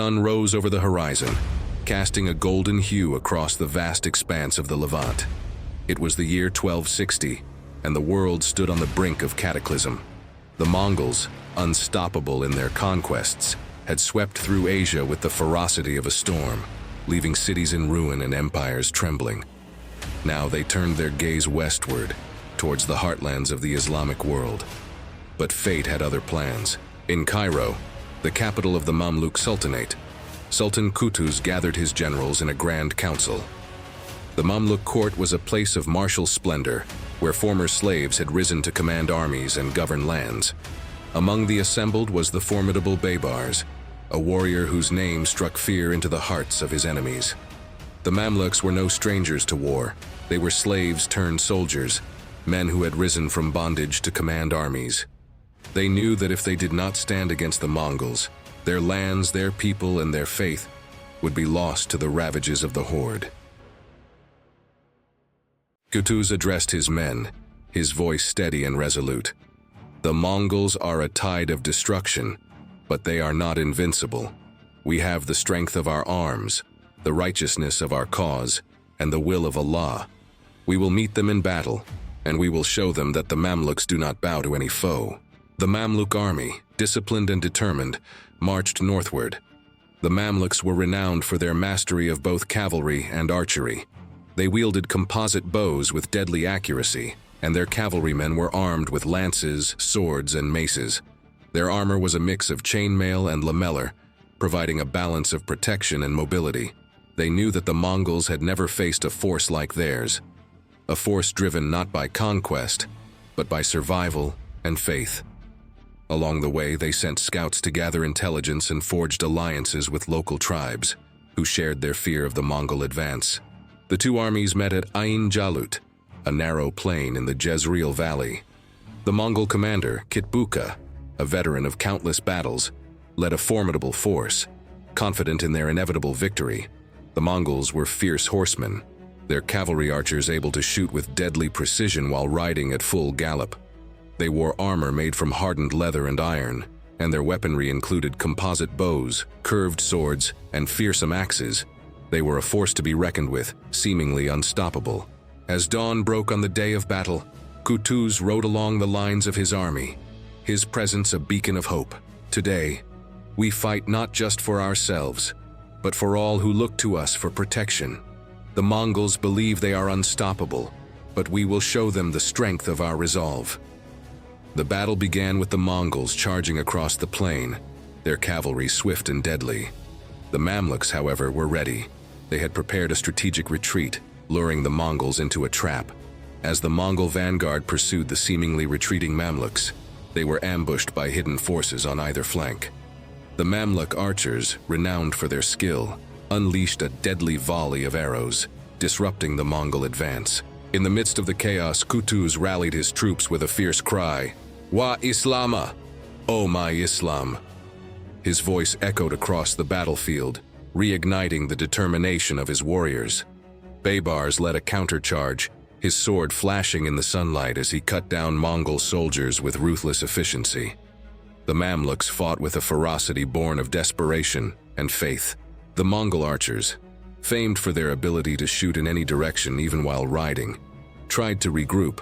sun rose over the horizon, casting a golden hue across the vast expanse of the Levant. It was the year 1260, and the world stood on the brink of cataclysm. The Mongols, unstoppable in their conquests, had swept through Asia with the ferocity of a storm, leaving cities in ruin and empires trembling. Now they turned their gaze westward, towards the heartlands of the Islamic world. But fate had other plans. In Cairo, the capital of the Mamluk Sultanate, Sultan Qutuz gathered his generals in a grand council. The Mamluk court was a place of martial splendor, where former slaves had risen to command armies and govern lands. Among the assembled was the formidable Baybars, a warrior whose name struck fear into the hearts of his enemies. The Mamluks were no strangers to war. They were slaves turned soldiers, men who had risen from bondage to command armies. They knew that if they did not stand against the Mongols, their lands, their people, and their faith would be lost to the ravages of the horde. Qutuz addressed his men, his voice steady and resolute. The Mongols are a tide of destruction, but they are not invincible. We have the strength of our arms, the righteousness of our cause, and the will of Allah. We will meet them in battle, and we will show them that the Mamluks do not bow to any foe. The Mamluk army, disciplined and determined, marched northward. The Mamluks were renowned for their mastery of both cavalry and archery. They wielded composite bows with deadly accuracy, and their cavalrymen were armed with lances, swords, and maces. Their armor was a mix of chainmail and lamellar, providing a balance of protection and mobility. They knew that the Mongols had never faced a force like theirs, a force driven not by conquest, but by survival and faith. Along the way, they sent scouts to gather intelligence and forged alliances with local tribes, who shared their fear of the Mongol advance. The two armies met at Ain Jalut, a narrow plain in the Jezreel Valley. The Mongol commander, Kitbuka, a veteran of countless battles, led a formidable force, confident in their inevitable victory. The Mongols were fierce horsemen, their cavalry archers able to shoot with deadly precision while riding at full gallop. They wore armor made from hardened leather and iron, and their weaponry included composite bows, curved swords, and fearsome axes. They were a force to be reckoned with, seemingly unstoppable. As dawn broke on the day of battle, Qutuz rode along the lines of his army, his presence a beacon of hope. Today, we fight not just for ourselves, but for all who look to us for protection. The Mongols believe they are unstoppable, but we will show them the strength of our resolve. The battle began with the Mongols charging across the plain, their cavalry swift and deadly. The Mamluks, however, were ready. They had prepared a strategic retreat, luring the Mongols into a trap. As the Mongol vanguard pursued the seemingly retreating Mamluks, they were ambushed by hidden forces on either flank. The Mamluk archers, renowned for their skill, unleashed a deadly volley of arrows, disrupting the Mongol advance. In the midst of the chaos, Qutuz rallied his troops with a fierce cry, "Wa Islama! O my Islam!" His voice echoed across the battlefield, reigniting the determination of his warriors. Baybars led a countercharge, his sword flashing in the sunlight as he cut down Mongol soldiers with ruthless efficiency. The Mamluks fought with a ferocity born of desperation and faith. The Mongol archers, famed for their ability to shoot in any direction even while riding, tried to regroup,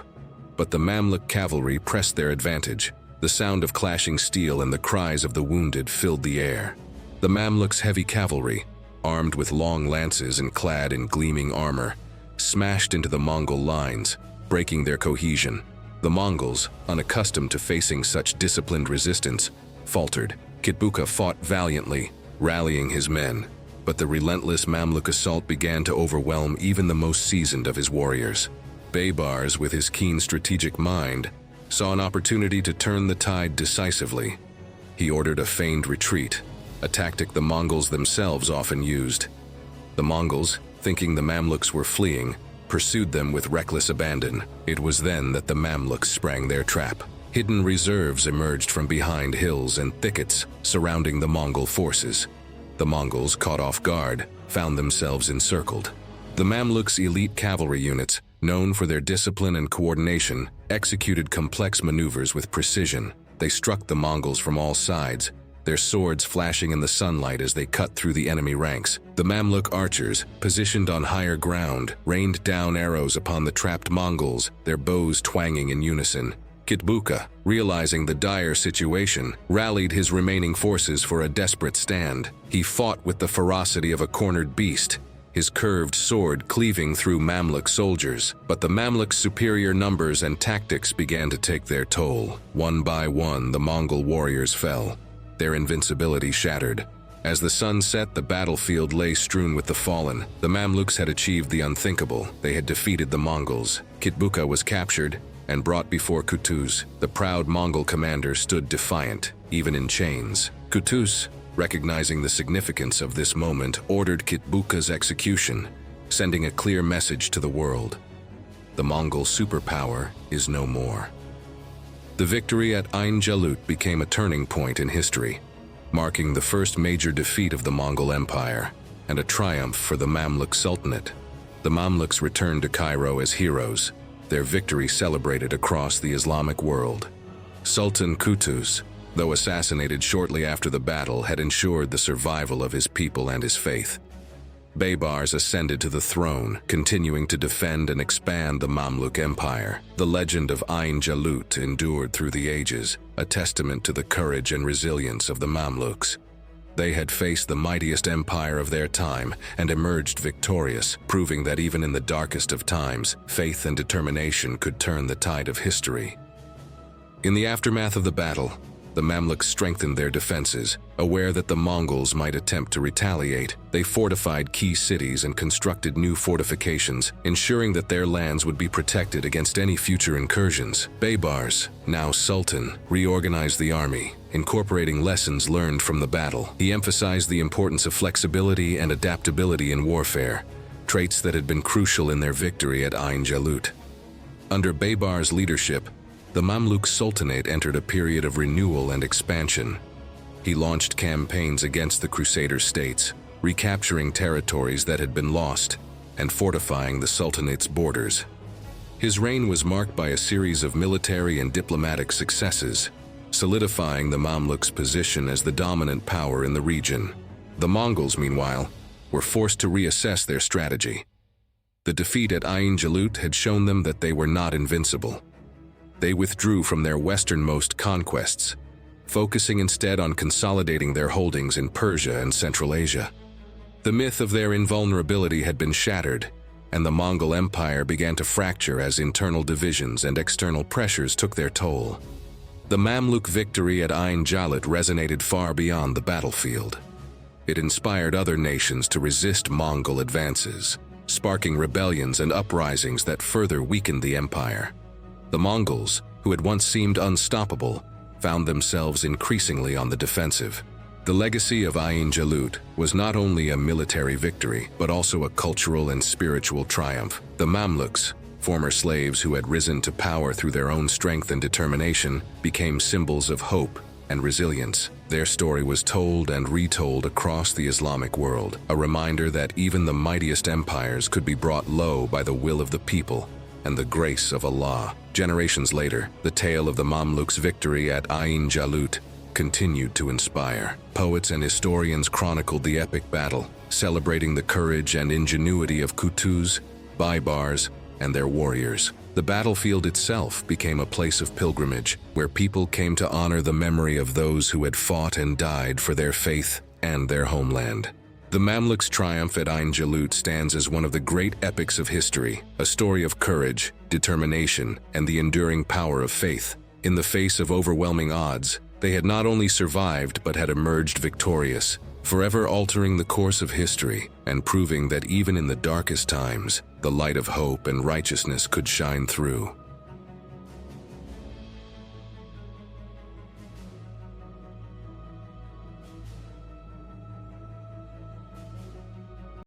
but the Mamluk cavalry pressed their advantage. The sound of clashing steel and the cries of the wounded filled the air. The Mamluks' heavy cavalry, armed with long lances and clad in gleaming armor, smashed into the Mongol lines, breaking their cohesion. The Mongols, unaccustomed to facing such disciplined resistance, faltered. Kitbuka fought valiantly, rallying his men, but the relentless Mamluk assault began to overwhelm even the most seasoned of his warriors. Baybars, with his keen strategic mind, saw an opportunity to turn the tide decisively. He ordered a feigned retreat, a tactic the Mongols themselves often used. The Mongols, thinking the Mamluks were fleeing, pursued them with reckless abandon. It was then that the Mamluks sprang their trap. Hidden reserves emerged from behind hills and thickets surrounding the Mongol forces. The Mongols, caught off guard, found themselves encircled. The Mamluks' elite cavalry units, known for their discipline and coordination, executed complex maneuvers with precision. They struck the Mongols from all sides, their swords flashing in the sunlight as they cut through the enemy ranks. The Mamluk archers, positioned on higher ground, rained down arrows upon the trapped Mongols, their bows twanging in unison. Kitbuka, realizing the dire situation, rallied his remaining forces for a desperate stand. He fought with the ferocity of a cornered beast, his curved sword cleaving through Mamluk soldiers. But the Mamluk's superior numbers and tactics began to take their toll. One by one, the Mongol warriors fell, their invincibility shattered. As the sun set, the battlefield lay strewn with the fallen. The Mamluks had achieved the unthinkable. They had defeated the Mongols. Kitbuka was captured and brought before Kutuz. The proud Mongol commander stood defiant, even in chains. Kutuz, recognizing the significance of this moment, ordered Kitbuka's execution, sending a clear message to the world. The Mongol superpower is no more. The victory at Ain Jalut became a turning point in history, marking the first major defeat of the Mongol Empire and a triumph for the Mamluk Sultanate. The Mamluks returned to Cairo as heroes, their victory celebrated across the Islamic world. Sultan Kutuz, though assassinated shortly after the battle, had ensured the survival of his people and his faith. Baybars ascended to the throne, continuing to defend and expand the Mamluk Empire. The legend of Ain Jalut endured through the ages, a testament to the courage and resilience of the Mamluks. They had faced the mightiest empire of their time and emerged victorious, proving that even in the darkest of times, faith and determination could turn the tide of history. In the aftermath of the battle, the Mamluks strengthened their defenses. Aware that the Mongols might attempt to retaliate, they fortified key cities and constructed new fortifications, ensuring that their lands would be protected against any future incursions. Baybars, now Sultan, reorganized the army, incorporating lessons learned from the battle. He emphasized the importance of flexibility and adaptability in warfare, traits that had been crucial in their victory at Ain Jalut. Under Baybar's leadership, the Mamluk Sultanate entered a period of renewal and expansion. He launched campaigns against the Crusader states, recapturing territories that had been lost and fortifying the Sultanate's borders. His reign was marked by a series of military and diplomatic successes, solidifying the Mamluks' position as the dominant power in the region. The Mongols, meanwhile, were forced to reassess their strategy. The defeat at Ain Jalut had shown them that they were not invincible. They withdrew from their westernmost conquests, focusing instead on consolidating their holdings in Persia and Central Asia. The myth of their invulnerability had been shattered, and the Mongol Empire began to fracture as internal divisions and external pressures took their toll. The Mamluk victory at Ain Jalut resonated far beyond the battlefield. It inspired other nations to resist Mongol advances, sparking rebellions and uprisings that further weakened the empire. The Mongols, who had once seemed unstoppable, found themselves increasingly on the defensive. The legacy of Ain Jalut was not only a military victory, but also a cultural and spiritual triumph. The Mamluks, former slaves who had risen to power through their own strength and determination, became symbols of hope and resilience. Their story was told and retold across the Islamic world, a reminder that even the mightiest empires could be brought low by the will of the people and the grace of Allah. Generations later, the tale of the Mamluks' victory at Ain Jalut continued to inspire. Poets and historians chronicled the epic battle, celebrating the courage and ingenuity of Kutuz, Baybars, and their warriors. The battlefield itself became a place of pilgrimage, where people came to honor the memory of those who had fought and died for their faith and their homeland. The Mamluks' triumph at Ain Jalut stands as one of the great epics of history, a story of courage, determination, and the enduring power of faith. In the face of overwhelming odds, they had not only survived but had emerged victorious, forever altering the course of history and proving that even in the darkest times, the light of hope and righteousness could shine through.